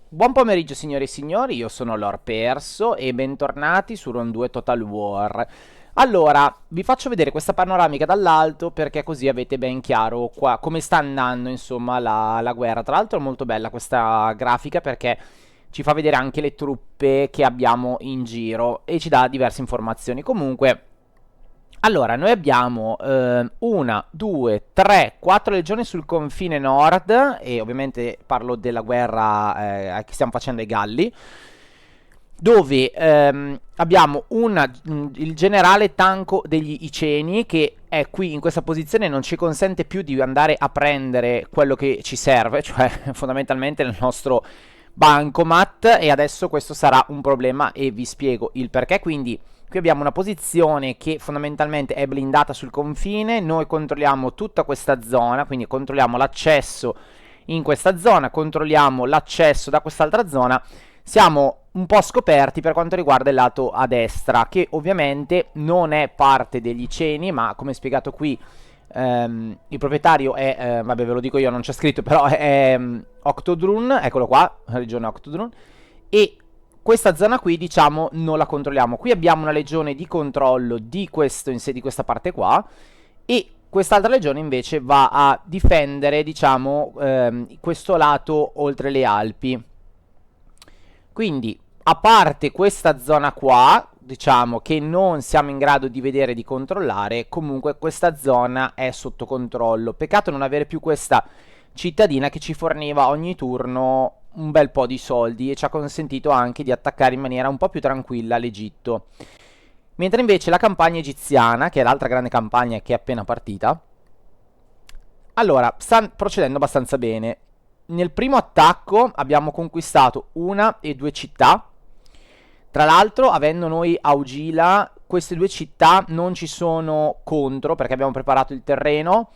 Buon pomeriggio signore e signori, io sono Lord Perso e bentornati su Round 2 Total War. Allora, vi faccio vedere questa panoramica dall'alto perché così avete ben chiaro qua come sta andando, insomma, la guerra. Tra l'altro è molto bella questa grafica perché ci fa vedere anche le truppe che abbiamo in giro e ci dà diverse informazioni. Comunque, allora, noi abbiamo una, due, tre, quattro legioni sul confine nord e ovviamente parlo della guerra che stiamo facendo ai Galli, dove abbiamo il generale Tanco degli Iceni che è qui in questa posizione e non ci consente più di andare a prendere quello che ci serve, cioè fondamentalmente il nostro bancomat, e adesso questo sarà un problema e vi spiego il perché. Quindi qui abbiamo una posizione che fondamentalmente è blindata sul confine, noi controlliamo tutta questa zona, quindi controlliamo l'accesso in questa zona, controlliamo l'accesso da quest'altra zona, siamo un po' scoperti per quanto riguarda il lato a destra, che ovviamente non è parte degli Iceni, ma come spiegato qui il proprietario è, vabbè ve lo dico io, non c'è scritto, però è Octodrun, eccolo qua, regione Octodrun, e questa zona qui, diciamo, non la controlliamo. Qui abbiamo una legione di controllo di questo di questa parte qua, e quest'altra legione invece va a difendere, diciamo, questo lato oltre le Alpi. Quindi, a parte questa zona qua, diciamo, che non siamo in grado di vedere e di controllare, comunque questa zona è sotto controllo. Peccato non avere più questa cittadina che ci forniva ogni turno un bel po' di soldi e ci ha consentito anche di attaccare in maniera un po' più tranquilla l'Egitto. Mentre invece la campagna egiziana, che è l'altra grande campagna che è appena partita, allora, sta procedendo abbastanza bene. Nel primo attacco abbiamo conquistato una e due città. Tra l'altro, avendo noi Augila, queste due città non ci sono contro perché abbiamo preparato il terreno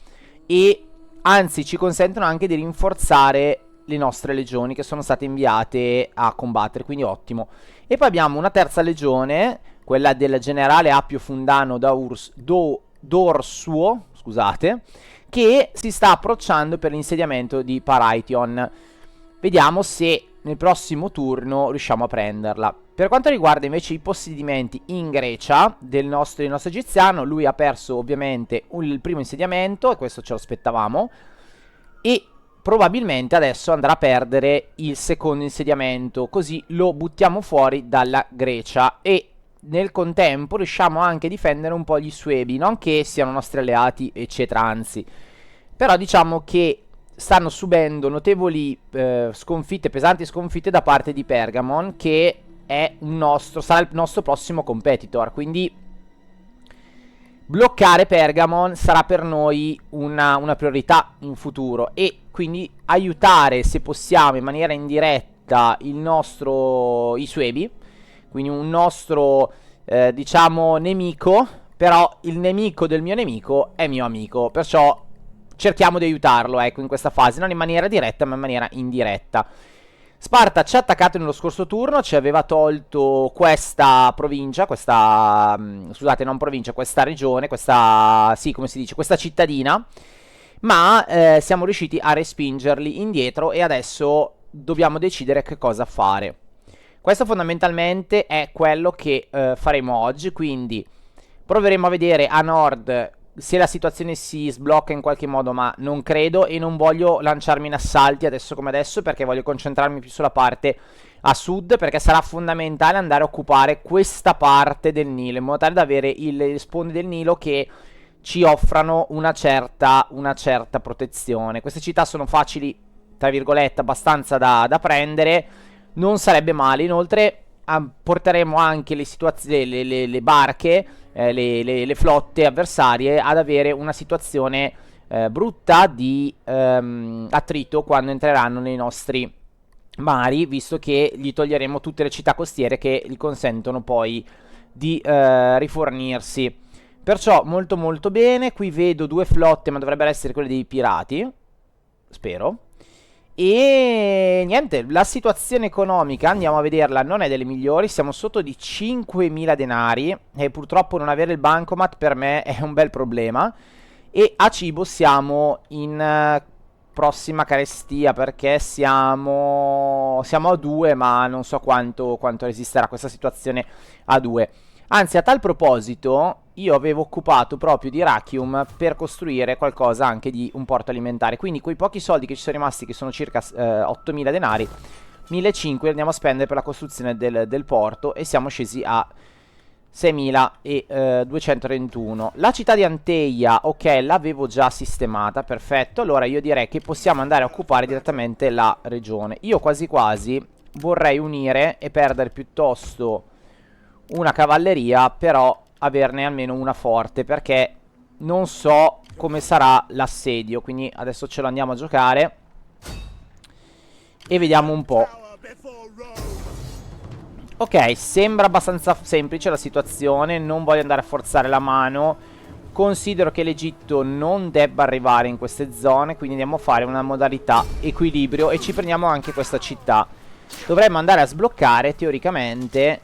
e anzi ci consentono anche di rinforzare le nostre legioni che sono state inviate a combattere, quindi ottimo. E poi abbiamo una terza legione, quella del generale Appio Fundano Dorsuo, scusate, che si sta approcciando per l'insediamento di Paraithon. Vediamo se nel prossimo turno riusciamo a prenderla. Per quanto riguarda invece i possedimenti in Grecia del nostro egiziano, lui ha perso ovviamente il primo insediamento, e questo ce lo aspettavamo, e probabilmente adesso andrà a perdere il secondo insediamento, così lo buttiamo fuori dalla Grecia e nel contempo riusciamo anche a difendere un po' gli Suebi, non che siano nostri alleati eccetera, anzi, però diciamo che stanno subendo notevoli sconfitte, pesanti sconfitte da parte di Pergamon, che è sarà il nostro prossimo competitor, quindi bloccare Pergamon sarà per noi una priorità in futuro e quindi aiutare, se possiamo, in maniera indiretta i Suebi, quindi un nostro, diciamo, nemico, però il nemico del mio nemico è mio amico, perciò cerchiamo di aiutarlo, ecco, in questa fase, non in maniera diretta, ma in maniera indiretta. Sparta ci ha attaccato nello scorso turno, ci aveva tolto questa provincia, scusate, non provincia, questa regione, sì, come si dice, questa cittadina, ma siamo riusciti a respingerli indietro e adesso dobbiamo decidere che cosa fare. Questo fondamentalmente è quello che faremo oggi, quindi proveremo a vedere a nord se la situazione si sblocca in qualche modo, ma non credo e non voglio lanciarmi in assalti adesso come adesso perché voglio concentrarmi più sulla parte a sud, perché sarà fondamentale andare a occupare questa parte del Nilo in modo tale da avere le sponde del Nilo che ci offrano una certa protezione. Queste città sono facili, tra virgolette, abbastanza da prendere, non sarebbe male. Inoltre porteremo anche le barche, le flotte avversarie ad avere una situazione brutta di attrito quando entreranno nei nostri mari, visto che gli toglieremo tutte le città costiere che gli consentono poi di rifornirsi. Perciò molto molto bene. Qui vedo due flotte, ma dovrebbero essere quelle dei pirati, spero. E niente, la situazione economica, andiamo a vederla, non è delle migliori. Siamo sotto di 5.000 denari e purtroppo non avere il bancomat per me è un bel problema. E a cibo siamo in prossima carestia, perché siamo a 2, ma non so quanto resisterà questa situazione a 2. Anzi, a tal proposito, io avevo occupato proprio di Rakium per costruire qualcosa anche di un porto alimentare. Quindi quei pochi soldi che ci sono rimasti, che sono circa 8.000 denari, 1.500 andiamo a spendere per la costruzione del porto, e siamo scesi a 6.231. La città di Anteia, ok, l'avevo già sistemata, perfetto. Allora io direi che possiamo andare a occupare direttamente la regione. Io quasi quasi vorrei unire e perdere piuttosto una cavalleria, però averne almeno una forte, perché non so come sarà l'assedio. Quindi adesso ce lo andiamo a giocare e vediamo un po'. Ok, sembra abbastanza semplice la situazione, non voglio andare a forzare la mano. Considero che l'Egitto non debba arrivare in queste zone, quindi andiamo a fare una modalità equilibrio e ci prendiamo anche questa città. Dovremmo andare a sbloccare teoricamente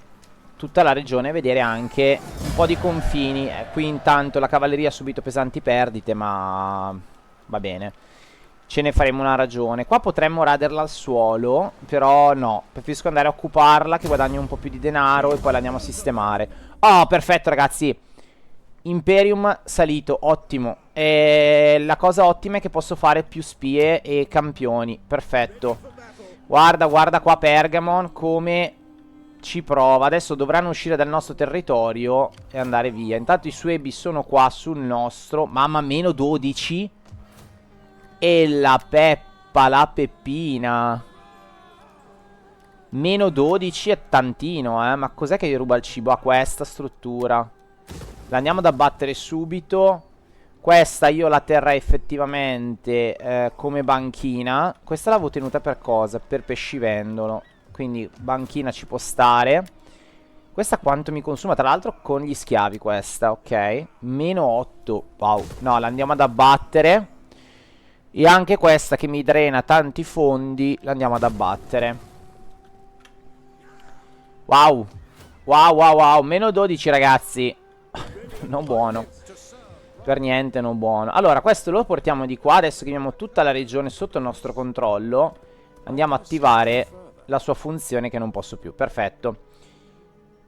tutta la regione e vedere anche un po' di confini. Qui intanto la cavalleria ha subito pesanti perdite, ma va bene, ce ne faremo una ragione. Qua potremmo raderla al suolo, però no, preferisco andare a occuparla, che guadagno un po' più di denaro, e poi la andiamo a sistemare. Oh, perfetto ragazzi, Imperium salito, ottimo. E la cosa ottima è che posso fare più spie e campioni, perfetto. Guarda, guarda qua Pergamon come ci prova. Adesso dovranno uscire dal nostro territorio e andare via. Intanto i Suebi sono qua sul nostro. Mamma, meno 12. E la Peppa, la Peppina. Meno 12 è tantino, ma cos'è che gli ruba il cibo a questa struttura? La andiamo ad abbattere subito. Questa io la terrei effettivamente come banchina. Questa l'avevo tenuta per cosa? Per pescivendolo. Quindi banchina ci può stare. Questa quanto mi consuma? Tra l'altro con gli schiavi questa, ok. Meno 8. Wow. No, la andiamo ad abbattere. E anche questa che mi drena tanti fondi la andiamo ad abbattere. Wow. Wow, wow, wow. Meno 12 ragazzi. Non buono. Per niente non buono. Allora questo lo portiamo di qua. Adesso che abbiamo tutta la regione sotto il nostro controllo, andiamo a attivare la sua funzione che non posso più. Perfetto.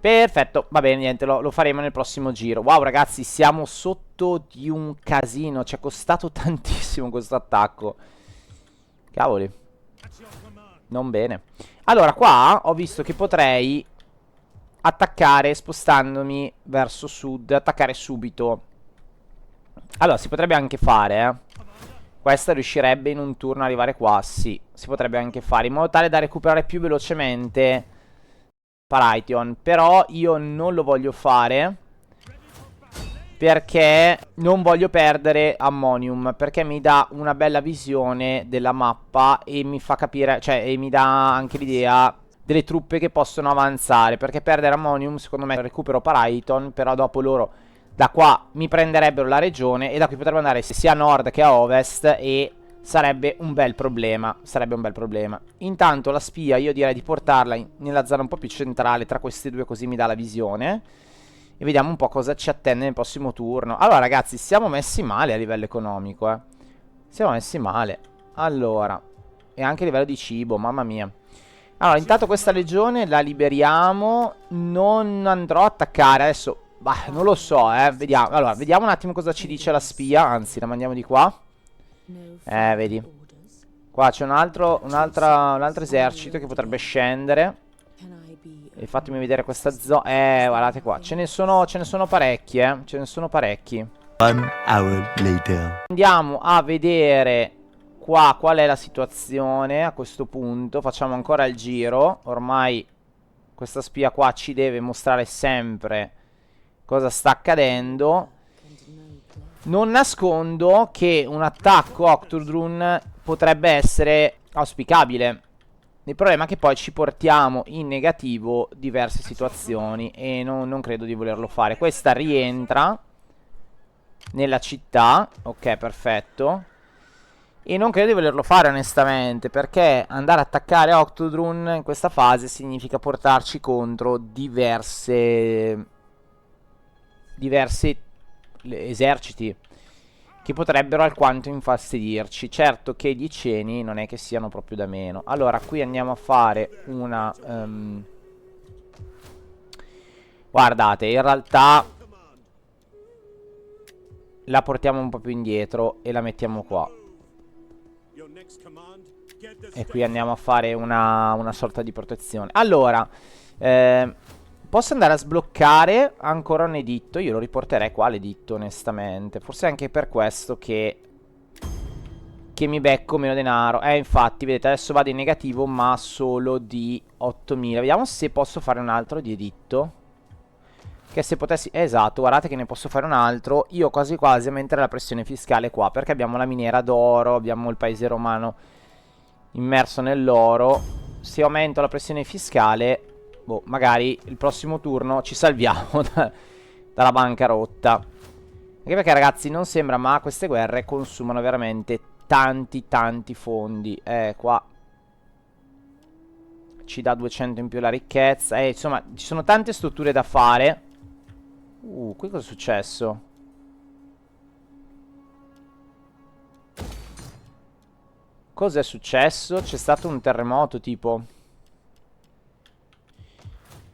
Perfetto, va bene, niente, lo faremo nel prossimo giro. Wow ragazzi, siamo sotto di un casino. Ci è costato tantissimo questo attacco. Cavoli. Non bene. Allora qua ho visto che potrei attaccare spostandomi verso sud. Attaccare subito. Allora si potrebbe anche fare, Questa riuscirebbe in un turno ad arrivare qua. Sì, si potrebbe anche fare, in modo tale da recuperare più velocemente Paraithon. Però io non lo voglio fare, perché non voglio perdere Ammonium, perché mi dà una bella visione della mappa e mi fa capire, cioè, e mi dà anche l'idea delle truppe che possono avanzare. Perché perdere Ammonium secondo me recupero Paraithon, però dopo loro da qua mi prenderebbero la regione e da qui potrebbero andare sia a nord che a ovest, e sarebbe un bel problema. Sarebbe un bel problema. Intanto la spia io direi di portarla nella zona un po' più centrale tra queste due, così mi dà la visione. E vediamo un po' cosa ci attende nel prossimo turno. Allora ragazzi, siamo messi male a livello economico, Siamo messi male. Allora, e anche a livello di cibo, mamma mia. Allora, intanto questa legione la liberiamo. Non andrò a attaccare adesso. Bah, non lo so, vediamo. Allora, vediamo un attimo cosa ci dice la spia. Anzi, la mandiamo di qua. Vedi. Qua c'è un altro esercito che potrebbe scendere. E fatemi vedere questa zona. Guardate qua. Ce ne sono parecchi, Ce ne sono parecchi. 1 hour later. Andiamo a vedere qua qual è la situazione a questo punto. Facciamo ancora il giro. Ormai questa spia qua ci deve mostrare sempre cosa sta accadendo. Non nascondo che un attacco Octodrun potrebbe essere auspicabile. Il problema è che poi ci portiamo in negativo diverse situazioni e non credo di volerlo fare. Questa rientra nella città. Ok, perfetto. E non credo di volerlo fare onestamente, perché andare a attaccare Octodrun in questa fase significa portarci contro diversi eserciti che potrebbero alquanto infastidirci. Certo che gli ceni non è che siano proprio da meno. Allora, qui andiamo a fare una... guardate, in realtà la portiamo un po' più indietro e la mettiamo qua. E qui andiamo a fare una sorta di protezione. Allora, posso andare a sbloccare ancora un editto. Io lo riporterei qua l'editto, onestamente. Forse anche per questo che mi becco meno denaro. Infatti, vedete, adesso vado in negativo, ma solo di 8000. Vediamo se posso fare un altro di editto. Che se potessi... esatto, guardate che ne posso fare un altro. Io quasi quasi aumenterei la pressione fiscale qua, perché abbiamo la miniera d'oro, abbiamo il paese romano immerso nell'oro. Se aumento la pressione fiscale, boh, magari il prossimo turno ci salviamo dalla bancarotta. Anche perché, ragazzi, non sembra, ma queste guerre consumano veramente tanti fondi. Qua ci dà 200 in più la ricchezza. Insomma, ci sono tante strutture da fare. Qui cosa è successo? Cos'è successo? C'è stato un terremoto, tipo.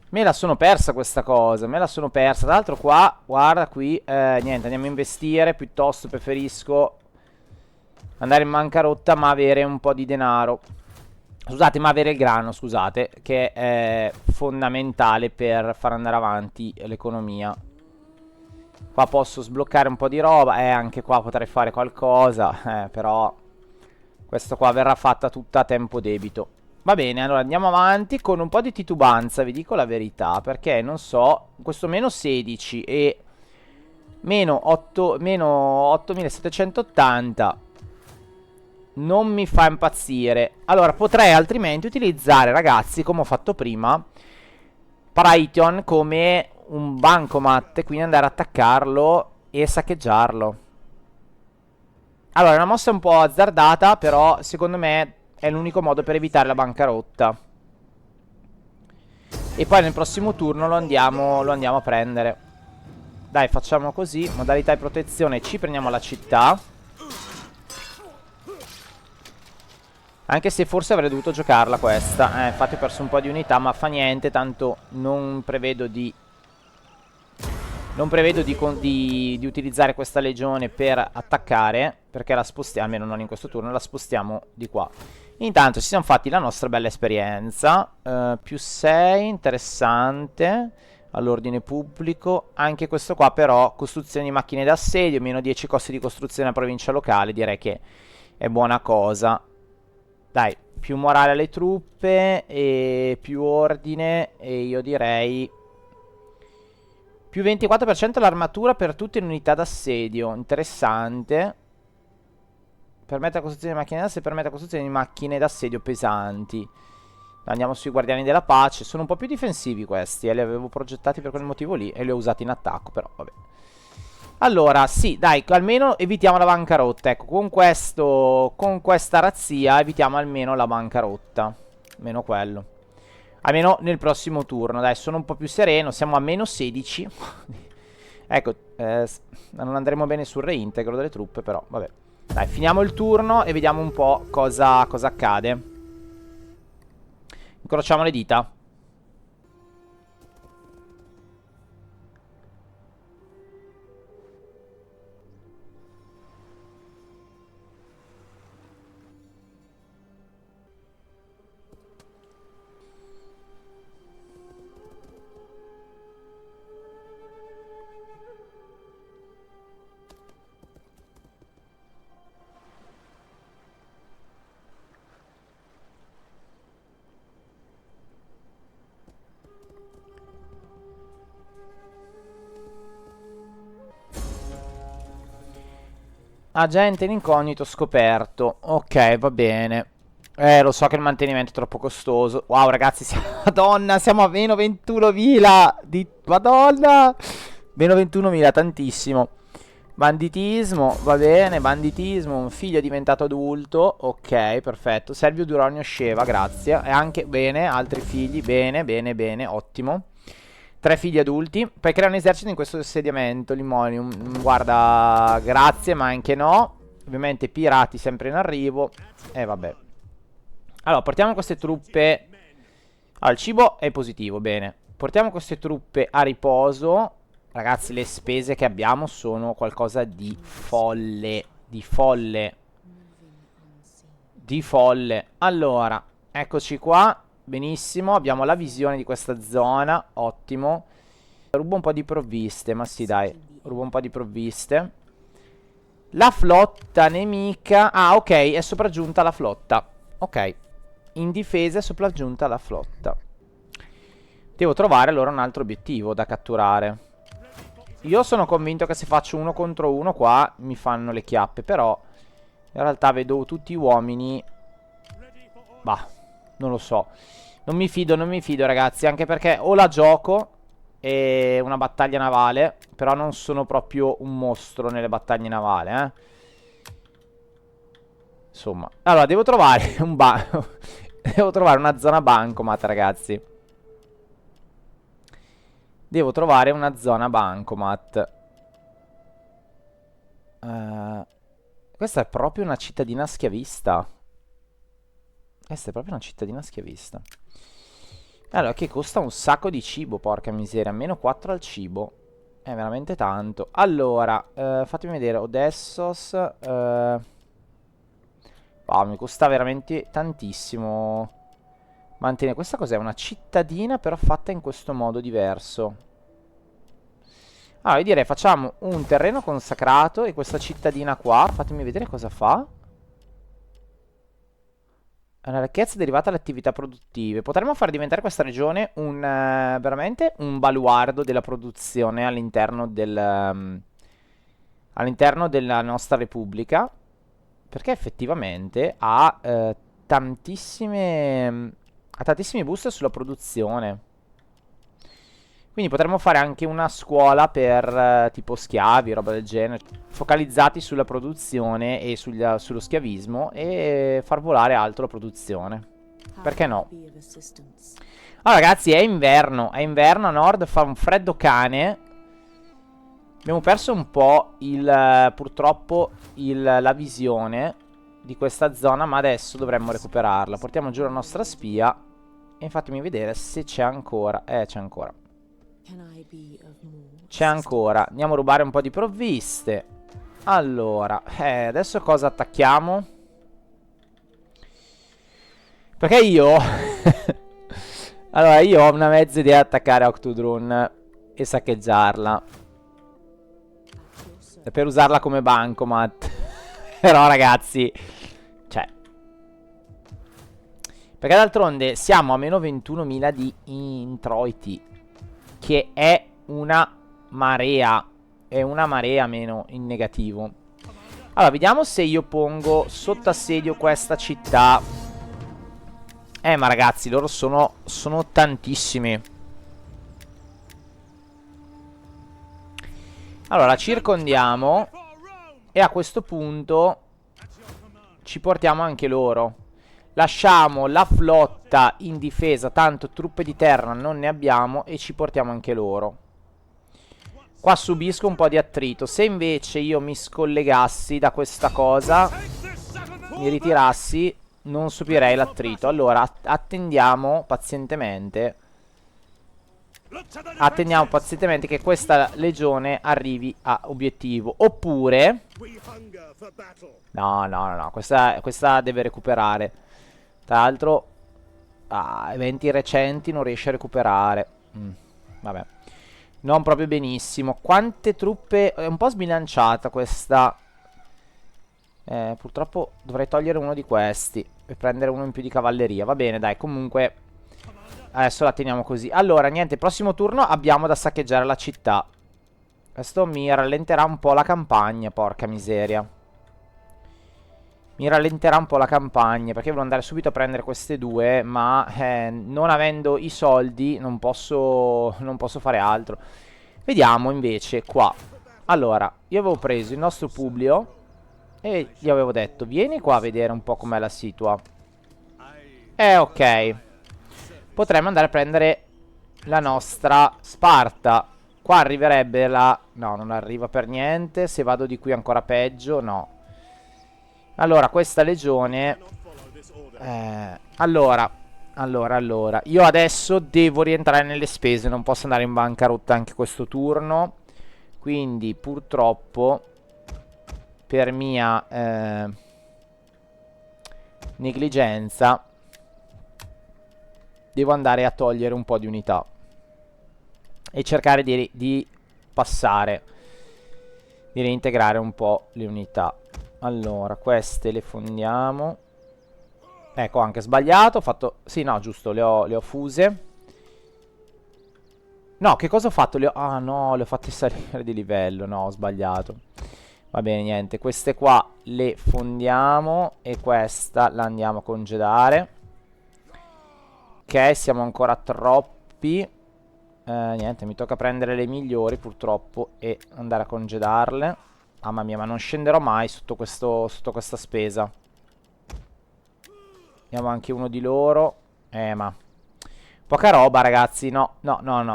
Me la sono persa questa cosa. Me la sono persa. Tra l'altro qua, guarda qui, niente, andiamo a investire. Piuttosto preferisco andare in bancarotta, ma avere un po' di denaro. Scusate, ma avere il grano, scusate, che è fondamentale per far andare avanti l'economia. Qua posso sbloccare un po' di roba. Anche qua potrei fare qualcosa. Però questo qua verrà fatta tutta a tempo debito. Va bene, allora andiamo avanti con un po' di titubanza, vi dico la verità, perché non so, questo meno 16 e meno 8780 non mi fa impazzire. Allora, potrei altrimenti utilizzare, ragazzi, come ho fatto prima, Paraition come un bancomat, quindi andare a attaccarlo e saccheggiarlo. Allora, è una mossa un po' azzardata, però secondo me è l'unico modo per evitare la bancarotta. E poi nel prossimo turno lo andiamo a prendere. Dai, facciamo così. Modalità di protezione, ci prendiamo la città. Anche se forse avrei dovuto giocarla questa. Infatti ho perso un po' di unità, ma fa niente. Tanto non prevedo di utilizzare questa legione per attaccare, perché la spostiamo, almeno non in questo turno, la spostiamo di qua. Intanto ci siamo fatti la nostra bella esperienza. Più 6, interessante. All'ordine pubblico. Anche questo qua però, costruzione di macchine d'assedio, meno 10 costi di costruzione a provincia locale, direi che è buona cosa. Dai, più morale alle truppe e più ordine, e io direi più 24% l'armatura per tutte le unità d'assedio. Interessante. Permette la costruzione di macchine d'assedio, permette la costruzione di macchine d'assedio pesanti. Andiamo sui guardiani della pace. Sono un po' più difensivi questi, li avevo progettati per quel motivo lì e li ho usati in attacco, però vabbè. Allora, sì, dai, almeno evitiamo la bancarotta. Ecco, con questa razzia evitiamo almeno la bancarotta. Meno quello. Almeno nel prossimo turno. Dai, sono un po' più sereno. Siamo a meno 16. Ecco, non andremo bene sul reintegro delle truppe, però vabbè. Dai, finiamo il turno e vediamo un po' cosa accade. Incrociamo le dita. Agente in incognito scoperto. Ok, va bene. Lo so che il mantenimento è troppo costoso. Wow, ragazzi, Madonna, siamo a meno 21.000 Madonna. Meno 21.000, tantissimo. Banditismo, va bene, banditismo. Un figlio è diventato adulto. Ok, perfetto. Servio Duronio Sceva, grazie. E anche, bene, altri figli. Bene, bene, bene, ottimo. 3 figli adulti. Puoi creare un esercito in questo insediamento, Limonium. Guarda, grazie, ma anche no. Ovviamente pirati sempre in arrivo. E vabbè. Allora, portiamo queste truppe. Allora, il cibo è positivo, bene. Portiamo queste truppe a riposo. Ragazzi, le spese che abbiamo sono qualcosa di folle. Di folle. Di folle. Allora, eccoci qua. Benissimo, abbiamo la visione di questa zona. Ottimo. Rubo un po' di provviste, ma sì dai. Rubo un po' di provviste. La flotta nemica. Ah, ok, è sopraggiunta la flotta. Ok. In difesa è sopraggiunta la flotta. Devo trovare allora un altro obiettivo da catturare. Io sono convinto che se faccio 1 contro 1 qua mi fanno le chiappe. Però in realtà vedo tutti uomini. Bah, non lo so. Non mi fido ragazzi. Anche perché o la gioco è una battaglia navale, però non sono proprio un mostro nelle battaglie navali, Insomma, allora devo trovare un devo trovare una zona bancomat, ragazzi. Devo trovare una zona bancomat. Questa è proprio una cittadina schiavista. Questa è proprio una cittadina schiavista. Allora, che costa un sacco di cibo, porca miseria. Meno 4 al cibo. È veramente tanto. Allora, fatemi vedere. Odessos. Mi costa veramente tantissimo mantenere. Questa cos'è? Una cittadina, però fatta in questo modo diverso. Allora, io direi facciamo un terreno consacrato e questa cittadina qua. Fatemi vedere cosa fa. Una ricchezza derivata dalle attività produttive. Potremmo far diventare questa regione un veramente un baluardo della produzione all'interno all'interno della nostra repubblica. Perché effettivamente ha tantissimi boost sulla produzione. Quindi potremmo fare anche una scuola per tipo schiavi, roba del genere, focalizzati sulla produzione e sullo schiavismo, e far volare altro la produzione. Perché no? Allora ragazzi, è inverno a nord, fa un freddo cane. Abbiamo perso un po' purtroppo la visione di questa zona, ma adesso dovremmo recuperarla. Portiamo giù la nostra spia e fatemi vedere se c'è ancora. C'è ancora. C'è ancora. Andiamo a rubare un po' di provviste. Allora, adesso cosa attacchiamo? Perché io allora, io ho una mezza idea di attaccare Octodrone e saccheggiarla per usarla come bancomat. Però ragazzi, cioè, perché d'altronde siamo a meno 21.000 di introiti, che è una marea. È una marea meno in negativo. Allora, vediamo se io pongo sotto assedio questa città. Ma ragazzi, loro sono tantissimi. Allora, circondiamo. E a questo punto ci portiamo anche loro. Lasciamo la flotta in difesa, tanto truppe di terra non ne abbiamo, e ci portiamo anche loro. Qua subisco un po' di attrito. Se invece io mi scollegassi da questa cosa, mi ritirassi, non subirei l'attrito. Allora attendiamo pazientemente. Attendiamo pazientemente che questa legione arrivi a obiettivo. Oppure no, questa deve recuperare. Tra l'altro eventi recenti non riesce a recuperare. Vabbè, non proprio benissimo. Quante truppe? È un po' sbilanciata questa. Purtroppo dovrei togliere uno di questi e prendere uno in più di cavalleria. Va bene, dai, comunque adesso la teniamo così. Allora, niente, prossimo turno abbiamo da saccheggiare la città. Questo mi rallenterà un po' la campagna, porca miseria. Mi rallenterà un po' la campagna, perché volevo andare subito a prendere queste due, ma non avendo i soldi non posso fare altro. Vediamo invece qua. Allora, io avevo preso il nostro Publio e gli avevo detto: vieni qua a vedere un po' com'è la situa. Ok. Potremmo andare a prendere la nostra Sparta. Qua arriverebbe la... No, non arriva per niente. Se vado di qui ancora peggio, no. Allora, questa legione... Allora. Io adesso devo rientrare nelle spese. Non posso andare in bancarotta anche questo turno. Quindi, purtroppo, per mia negligenza, devo andare a togliere un po' di unità. E cercare di passare. Di reintegrare un po' le unità. Allora, queste le fondiamo. Ecco, anche sbagliato. Ho fatto... Sì, no, giusto, le ho fuse. No, che cosa ho fatto? Ah, no, le ho fatte salire di livello. No, ho sbagliato. Va bene, niente. Queste qua le fondiamo. E questa la andiamo a congedare. Ok, siamo ancora troppi. Niente, mi tocca prendere le migliori purtroppo e andare a congedarle. Mamma mia, ma non scenderò mai sotto questa spesa. Abbiamo anche uno di loro. Ma poca roba, ragazzi. No.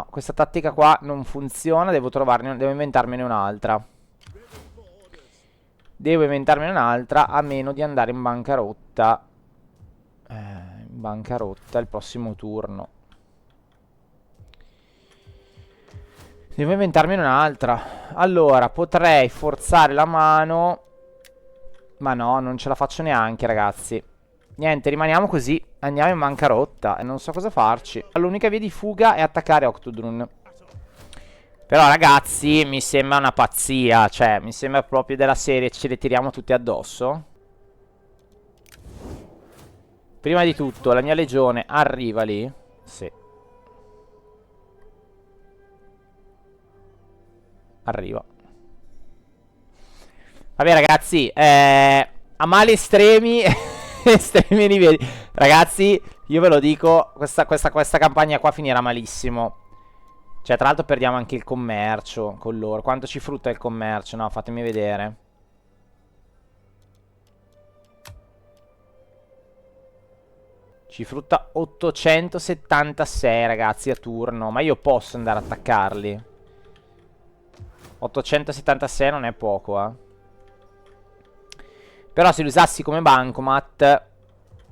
Questa tattica qua non funziona. Devo inventarmene un'altra. A meno di andare in bancarotta. In bancarotta il prossimo turno. Devo inventarmene un'altra. Allora, potrei forzare la mano. Ma no, non ce la faccio neanche, ragazzi. Niente, rimaniamo così. Andiamo in bancarotta e non so cosa farci. L'unica via di fuga è attaccare Octodrun. Però, ragazzi, mi sembra una pazzia. Cioè, mi sembra proprio della serie. Ce le tiriamo tutti addosso. Prima di tutto, la mia legione arriva lì. Sì. Arriva. Vabbè, ragazzi, a mali estremi. Estremi livelli. Ragazzi, io ve lo dico, questa campagna qua finirà malissimo. Cioè, tra l'altro perdiamo anche il commercio con loro. Quanto ci frutta il commercio? No, fatemi vedere. Ci frutta 876, ragazzi, a turno. Ma io posso andare ad attaccarli. 876 non è poco, Però se li usassi come bancomat.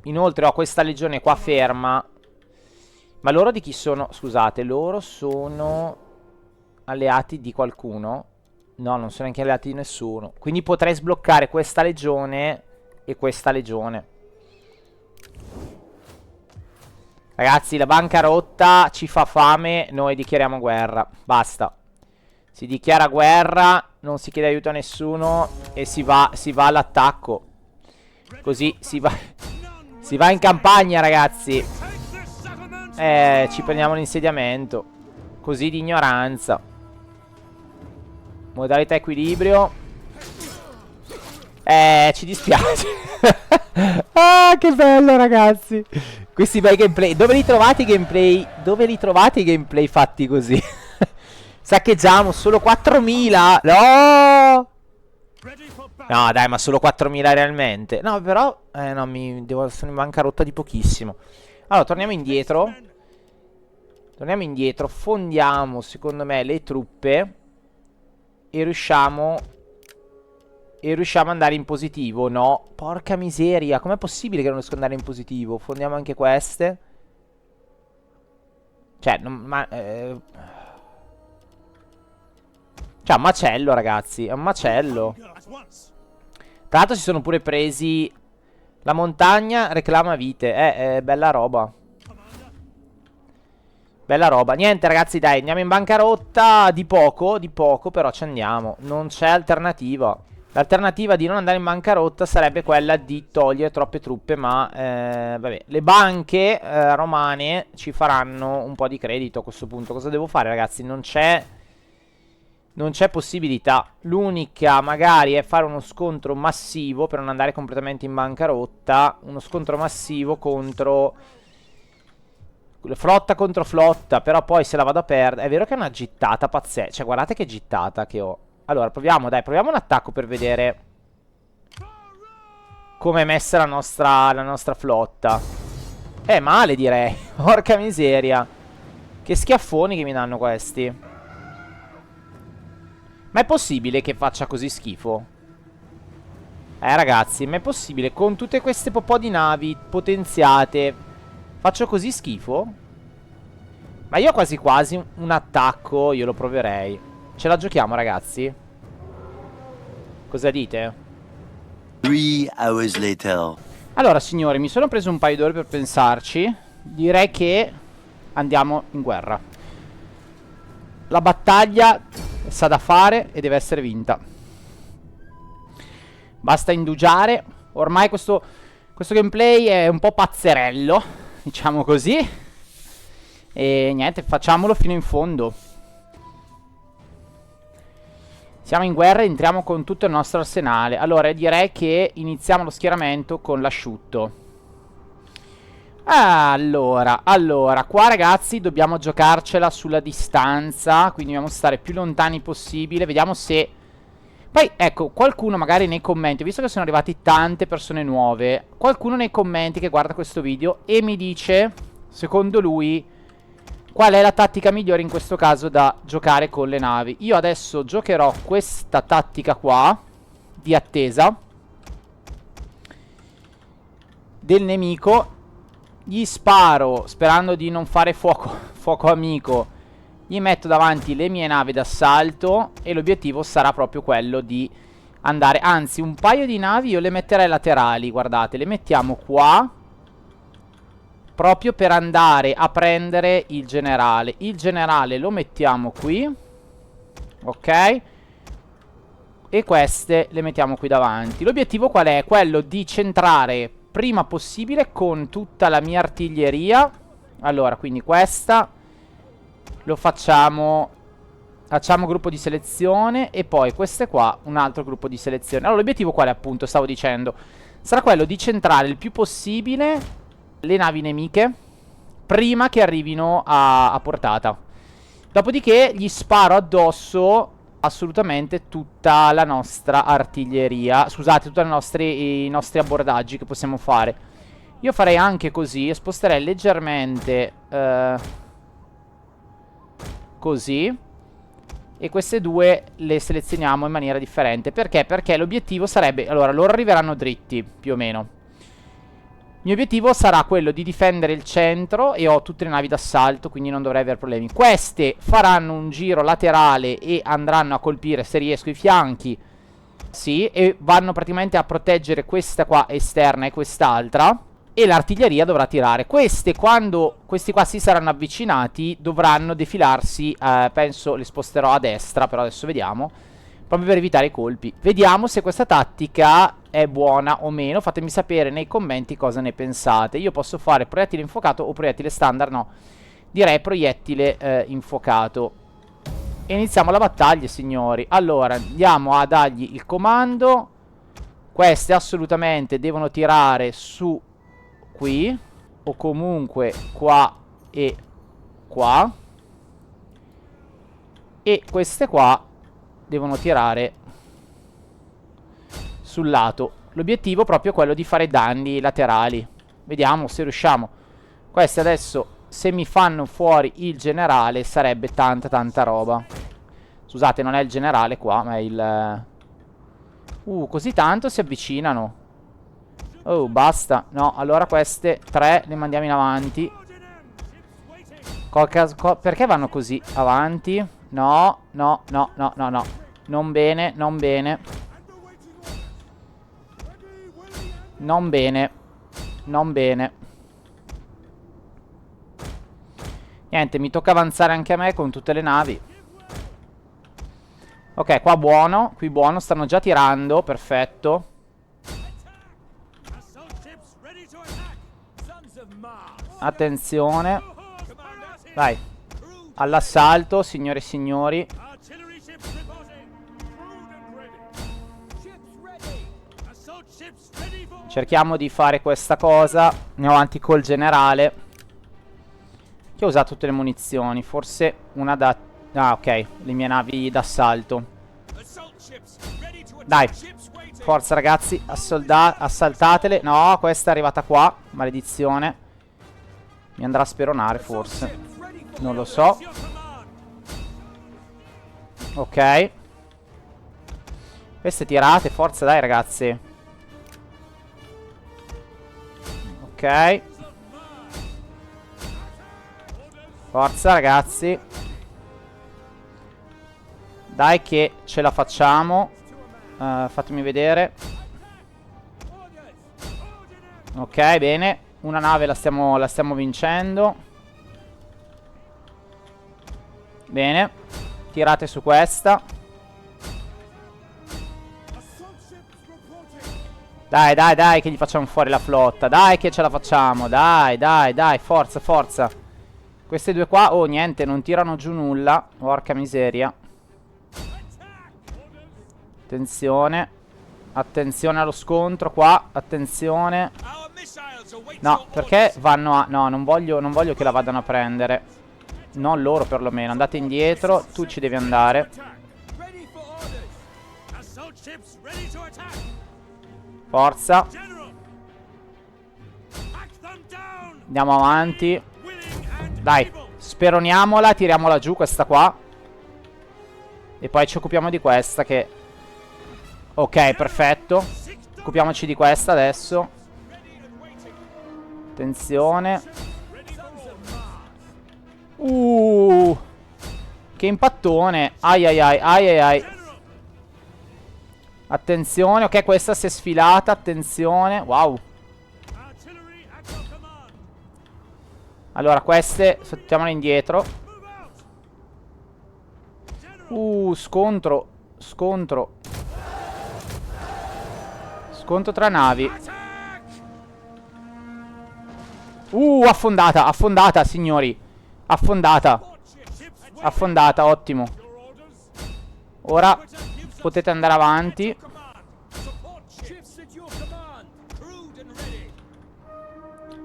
Inoltre ho questa legione qua ferma. Ma loro di chi sono? Scusate, loro sono alleati di qualcuno? No, non sono neanche alleati di nessuno. Quindi potrei sbloccare questa legione e questa legione. Ragazzi, la bancarotta ci fa fame. Noi dichiariamo guerra. Basta. Si dichiara guerra, non si chiede aiuto a nessuno e si va all'attacco. Così si va in campagna, ragazzi. Ci prendiamo l'insediamento. Così di ignoranza. Modalità equilibrio. Ci dispiace. Ah, che bello, ragazzi. Questi bei gameplay. Dove li trovate i gameplay? Dove li trovate i gameplay fatti così? Saccheggiamo solo 4.000. No! No, dai, ma solo 4.000 realmente. No, però no, sono in bancarotta di pochissimo. Allora, torniamo indietro. Fondiamo, secondo me, le truppe. E riusciamo ad andare in positivo. No, porca miseria. Com'è possibile che non riesco ad andare in positivo? Fondiamo anche queste. Cioè, cioè, un macello, ragazzi. È un macello. Tra l'altro si sono pure presi la montagna reclama vite. Bella roba. Bella roba. Niente, ragazzi, dai, andiamo in bancarotta. Di poco, però ci andiamo. Non c'è alternativa. L'alternativa di non andare in bancarotta sarebbe quella di togliere troppe truppe. Ma, vabbè, le banche romane ci faranno un po' di credito a questo punto. Cosa devo fare, ragazzi? Non c'è possibilità. L'unica magari è fare uno scontro massivo per non andare completamente in bancarotta. Uno scontro massivo contro flotta contro flotta. Però poi se la vado a perdere. È vero che è una gittata pazzesca. Cioè, guardate che gittata che ho. Allora, proviamo, dai, proviamo un attacco per vedere come è messa la nostra flotta. Male, direi. Porca miseria. Che schiaffoni che mi danno questi. Ma è possibile che faccia così schifo? Ragazzi, ma è possibile con tutte queste po' di navi potenziate faccio così schifo? Ma io quasi quasi un attacco io lo proverei. Ce la giochiamo, ragazzi? Cosa dite? 3 hours later. Allora, signori, mi sono preso un paio d'ore per pensarci. Direi che andiamo in guerra. La battaglia sa da fare e deve essere vinta. Basta indugiare. Ormai questo gameplay è un po' pazzerello, diciamo così. E niente, facciamolo fino in fondo. Siamo in guerra e entriamo con tutto il nostro arsenale. Allora, direi che iniziamo lo schieramento con l'asciutto. Allora, qua ragazzi dobbiamo giocarcela sulla distanza, quindi dobbiamo stare più lontani possibile. Vediamo se... Poi, ecco, qualcuno magari nei commenti, visto che sono arrivati tante persone nuove, qualcuno nei commenti che guarda questo video e mi dice, secondo lui, qual è la tattica migliore in questo caso da giocare con le navi. Io adesso giocherò questa tattica qua, di attesa del nemico. Gli sparo sperando di non fare fuoco amico. Gli metto davanti le mie navi d'assalto e l'obiettivo sarà proprio quello di andare. Anzi, un paio di navi io le metterei laterali. Guardate, le mettiamo qua proprio per andare a prendere il generale. Il generale lo mettiamo qui. Ok. E queste le mettiamo qui davanti. L'obiettivo qual è? Quello di centrare prima possibile con tutta la mia artiglieria. Allora, quindi questa lo facciamo gruppo di selezione. E poi queste qua un altro gruppo di selezione. Allora l'obiettivo qual è, appunto, stavo dicendo, sarà quello di centrare il più possibile le navi nemiche prima che arrivino a portata. Dopodiché gli sparo addosso assolutamente tutta la nostra artiglieria. Scusate, tutti i nostri abbordaggi che possiamo fare. Io farei anche così, sposterei leggermente così. E queste due le selezioniamo in maniera differente. Perché? Perché l'obiettivo sarebbe... Allora, loro arriveranno dritti, più o meno. Il mio obiettivo sarà quello di difendere il centro e ho tutte le navi d'assalto, quindi non dovrei avere problemi. Queste faranno un giro laterale e andranno a colpire, se riesco, i fianchi. Sì, e vanno praticamente a proteggere questa qua esterna e quest'altra. E l'artiglieria dovrà tirare. Queste, quando questi qua si saranno avvicinati, dovranno defilarsi. Penso le sposterò a destra, però adesso vediamo. Proprio per evitare i colpi. Vediamo se questa tattica è buona o meno. Fatemi sapere nei commenti cosa ne pensate. Io posso fare proiettile infuocato o proiettile standard. No, direi proiettile infuocato. E iniziamo la battaglia, signori. Allora, andiamo a dargli il comando. Queste assolutamente devono tirare su qui, o comunque qua e qua. E queste qua devono tirare sul lato. L'obiettivo proprio è quello di fare danni laterali. Vediamo se riusciamo. Queste adesso, se mi fanno fuori il generale, sarebbe tanta roba. Scusate, non è il generale qua, ma è il... così tanto si avvicinano. Oh, basta. No, allora queste tre le mandiamo in avanti. Perché vanno così avanti? No. Non bene, non bene. Non bene. Non bene. Niente, mi tocca avanzare anche a me con tutte le navi. Ok, qua buono. Qui buono, stanno già tirando. Perfetto. Attenzione. Vai. All'assalto, signore e signori. Cerchiamo di fare questa cosa. Andiamo avanti col generale, che ha usato tutte le munizioni. Forse una da... Ah, ok. Le mie navi d'assalto. Dai. Forza, ragazzi. Assaltatele. No, questa è arrivata qua. Maledizione. Mi andrà a speronare, forse. Non lo so. Ok. Queste tirate, forza dai ragazzi. Ok. Forza ragazzi. Dai che ce la facciamo. Fatemi vedere. Ok, bene. Una nave la stiamo vincendo. Bene. Tirate su questa. Dai, dai, dai, che gli facciamo fuori la flotta. Dai, che ce la facciamo. Dai, dai, dai. Forza, forza. Queste due qua, oh, niente, non tirano giù nulla. Porca miseria. Attenzione. Attenzione allo scontro qua. Attenzione. No, perché vanno a... No, non voglio che la vadano a prendere. Non loro perlomeno. Andate indietro. Tu ci devi andare. Forza. Andiamo avanti. Dai, speroniamola. Tiriamola giù questa qua. E poi ci occupiamo di questa che... Ok, perfetto. Occupiamoci di questa adesso. Attenzione. Che impattone. Ai ai ai, ai ai ai. Attenzione, ok, questa si è sfilata. Attenzione, wow. Allora, queste mettiamole indietro. Scontro. Scontro. Scontro tra navi. Affondata, affondata, signori. Affondata. Affondata, ottimo. Ora potete andare avanti.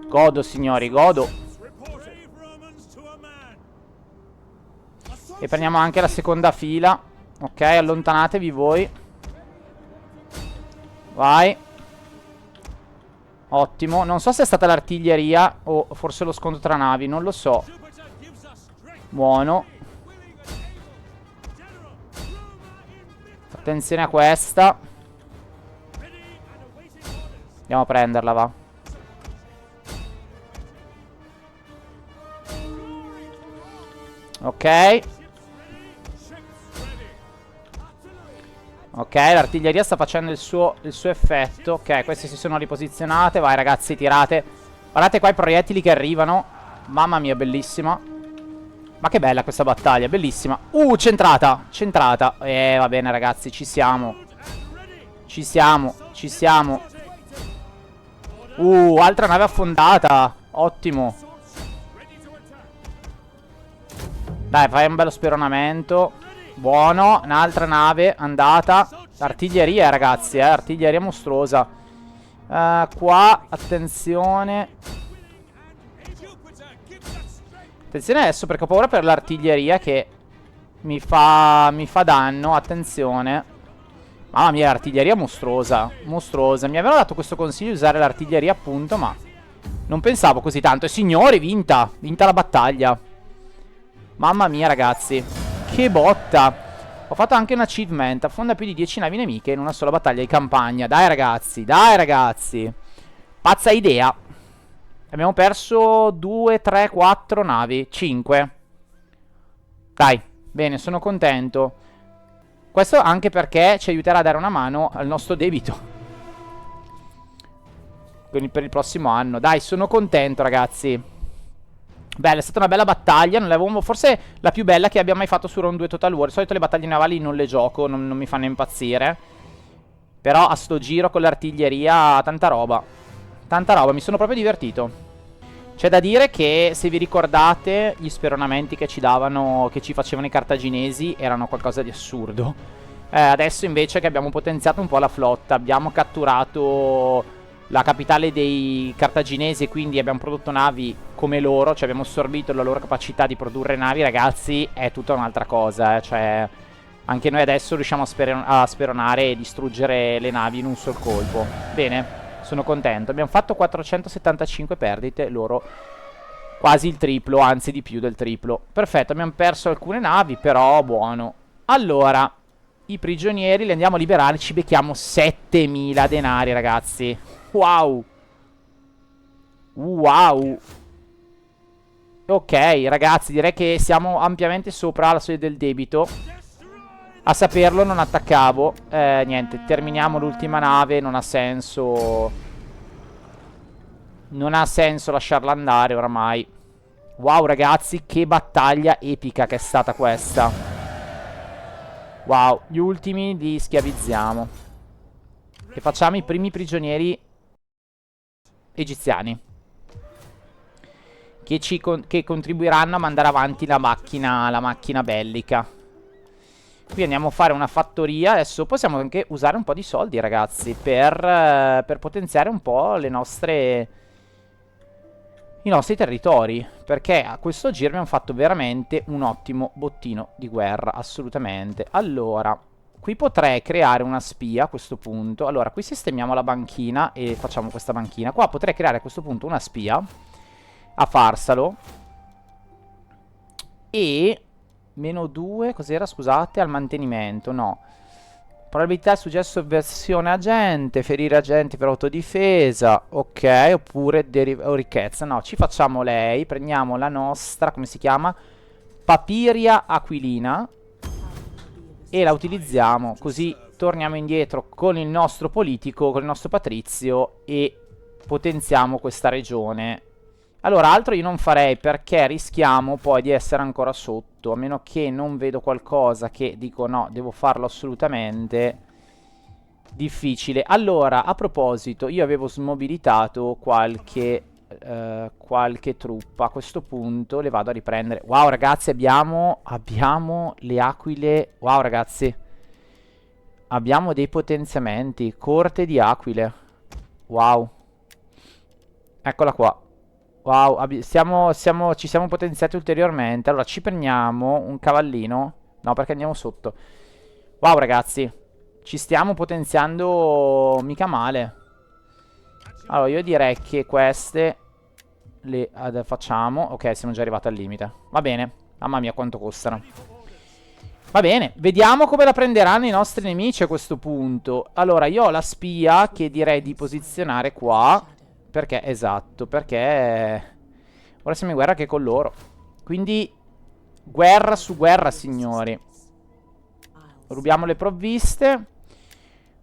Godo, signori, godo. E prendiamo anche la seconda fila. Ok, allontanatevi voi. Vai. Ottimo. Non so se è stata l'artiglieria o forse lo scontro tra navi. Non lo so. Buono. Attenzione a questa. Andiamo a prenderla, va. Ok. Ok, l'artiglieria sta facendo il suo effetto. Ok, queste si sono riposizionate. Vai ragazzi, tirate. Guardate qua i proiettili che arrivano. Mamma mia, bellissima. Ma che bella questa battaglia, bellissima. Centrata, centrata. Va bene ragazzi, ci siamo. Ci siamo, ci siamo. Altra nave affondata. Ottimo. Dai, fai un bello speronamento. Buono, un'altra nave andata. Artiglieria ragazzi, artiglieria mostruosa. Qua, attenzione. Attenzione adesso perché ho paura per l'artiglieria che mi fa danno. Attenzione. Mamma mia, l'artiglieria mostruosa. Mostruosa. Mi avevano dato questo consiglio di usare l'artiglieria appunto, ma non pensavo così tanto. E signori, vinta. Vinta la battaglia. Mamma mia ragazzi. Che botta. Ho fatto anche un achievement. Affonda più di 10 navi nemiche in una sola battaglia di campagna. Dai ragazzi, dai ragazzi. Pazza idea. Abbiamo perso 2, 3, 4 navi. 5. Dai, bene, sono contento. Questo anche perché ci aiuterà a dare una mano al nostro debito. Quindi per il prossimo anno. Dai, sono contento ragazzi. Bella, è stata una bella battaglia. Non l'avevo, forse la più bella che abbia mai fatto su Round 2 Total War. Di solito le battaglie navali non le gioco, non mi fanno impazzire. Però a sto giro con l'artiglieria tanta roba. Tanta roba, mi sono proprio divertito. C'è da dire che se vi ricordate gli speronamenti che ci davano, che ci facevano i cartaginesi erano qualcosa di assurdo. Adesso invece che abbiamo potenziato un po' la flotta, abbiamo catturato la capitale dei cartaginesi e quindi abbiamo prodotto navi come loro, cioè abbiamo assorbito la loro capacità di produrre navi, ragazzi, è tutta un'altra cosa, cioè anche noi adesso riusciamo a speronare e distruggere le navi in un sol colpo. Bene, sono contento. Abbiamo fatto 475 perdite, loro Quasi il triplo, anzi di più del triplo. Perfetto, abbiamo perso alcune navi, però buono. Allora, i prigionieri li andiamo a liberare, ci becchiamo 7000 denari, ragazzi. Wow. Wow. Ok, ragazzi, direi che siamo ampiamente sopra la soglia del debito. A saperlo non attaccavo. Niente, terminiamo l'ultima nave, non ha senso. Non ha senso lasciarla andare oramai. Wow, ragazzi, che battaglia epica che è stata questa. Wow, gli ultimi li schiavizziamo. E facciamo i primi prigionieri egiziani. Che contribuiranno a mandare avanti la macchina bellica. Qui andiamo a fare una fattoria. Adesso possiamo anche usare un po' di soldi, ragazzi, per potenziare un po' i nostri territori. Perché a questo giro abbiamo fatto veramente un ottimo bottino di guerra. Assolutamente. Allora, qui potrei creare una spia a questo punto. Allora, qui sistemiamo la banchina e facciamo questa banchina. Qua potrei creare a questo punto una spia a Farsalo. E -2, cos'era, scusate, al mantenimento, no. Probabilità, successo, sovversione agente, ferire agenti per autodifesa, ok, oppure o ricchezza. No, ci facciamo lei, prendiamo la nostra, come si chiama? Papiria Aquilina. E la utilizziamo, così torniamo indietro con il nostro politico, con il nostro patrizio e potenziamo questa regione. Allora, altro io non farei perché rischiamo poi di essere ancora sotto, a meno che non vedo qualcosa che dico no, devo farlo assolutamente. Difficile. Allora, a proposito, io avevo smobilitato qualche truppa. A questo punto le vado a riprendere. Wow, ragazzi, abbiamo le aquile. Wow, ragazzi, abbiamo dei potenziamenti. Corte di aquile. Wow. Eccola qua. Wow, ci siamo potenziati ulteriormente. Allora, ci prendiamo un cavallino. No, perché andiamo sotto. Wow, ragazzi, ci stiamo potenziando mica male. Allora, io direi che queste le facciamo. Ok, siamo già arrivati al limite. Va bene. Mamma mia, quanto costano. Va bene, vediamo come la prenderanno i nostri nemici a questo punto. Allora, io ho la spia che direi di posizionare qua. Perché, esatto, perché ora siamo in guerra anche con loro. Quindi, guerra su guerra, signori. Rubiamo le provviste.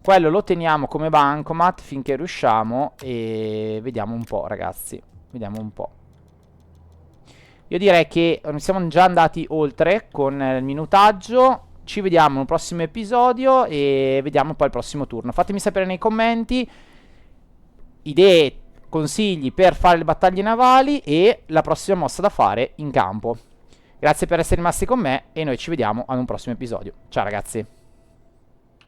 Quello lo teniamo come bancomat finché riusciamo. E vediamo un po', ragazzi. Vediamo un po'. Io direi che siamo già andati oltre con il minutaggio. Ci vediamo nel prossimo episodio e vediamo poi il prossimo turno. Fatemi sapere nei commenti idee, consigli per fare le battaglie navali e la prossima mossa da fare in campo. Grazie per essere rimasti con me e noi ci vediamo ad un prossimo episodio. Ciao, ragazzi.